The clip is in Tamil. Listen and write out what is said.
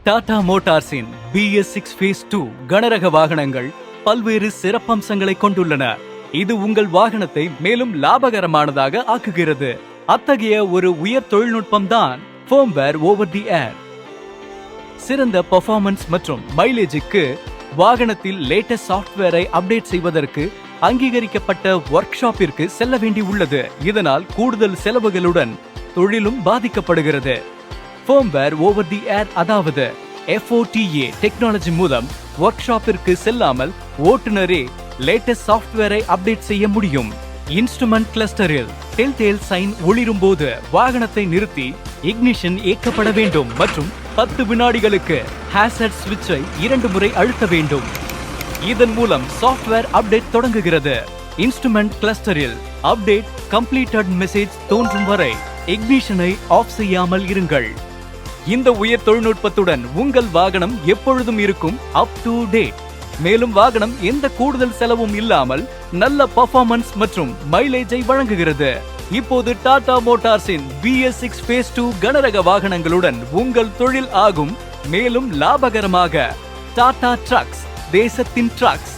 டாடா மோட்டார்ஸின் BS6 Phase 2 கனரக வாகனங்கள் பல்வேறு சிறப்பம்சங்களை கொண்டுள்ளன. இது உங்கள் வாகனத்தை மேலும் லாபகரமானதாக ஆக்குகிறது. அத்தகைய ஒரு உயர் தொழில்நுட்பம் தான் ஃபர்ம்வேர் ஓவர் தி ஏர். சிறந்த பெர்ஃபார்மன்ஸ் மற்றும் மைலேஜுக்கு வாகனத்தில் லேட்டஸ்ட் சாஃப்ட்வேரை அப்டேட் செய்வதற்கு அங்கீகரிக்கப்பட்ட ஒர்க் ஷாப்பிற்கு செல்ல வேண்டி உள்ளது. இதனால் கூடுதல் செலவுகளுடன் தொழிலும் பாதிக்கப்படுகிறது. ஃபர்ம்வேர் ஓவர் தி ஏர் அதாவது FOTA டெக்னாலஜி மூலம் ஒர்க் ஷாப்பிற்கு செல்லாமல் ஓட்டுநரே லேட்டஸ்ட் சாஃப்ட்வேரை அப்டேட் செய்ய முடியும். இன்ஸ்ட்ருமெண்ட் கிளஸ்டரில் டெல்டேல் சைன் ஒளிரும் போது வாகனத்தை நிறுத்தி இக்னிஷன் இயக்கப்பட வேண்டும் மற்றும் 10 வினாடிகளுக்கு ஹாசர்ட் ஸ்விட்சை 2 முறை அழுத்த வேண்டும். இதன் மூலம் சாஃப்ட்வேர் அப்டேட் தொடங்குகிறது. இன்ஸ்ட்ருமெண்ட் கிளஸ்டரில் அப்டேட் கம்ப்ளீட்டட் மெசேஜ் தோன்றும் வரை இக்னிஷனை ஆஃப் செய்யாமல் இருங்கள். இந்த உயர் தொழில்நுட்பத்துடன் உங்கள் வாகனம் எப்பொழுதும் இருக்கும் அப் டு டேட். மேலும் வாகனம் எந்த கூடுதல் செலவும் இல்லாமல் நல்ல பெர்ஃபார்மன்ஸ் மற்றும் மைலேஜை வழங்குகிறது. இப்போது டாடா மோட்டார்ஸின் BS6 Phase 2 கனரக வாகனங்களுடன் உங்கள் தொழில் ஆகும் மேலும் லாபகரமாக. டாடா ட்ரக்ஸ், தேசத்தின் ட்ரக்ஸ்.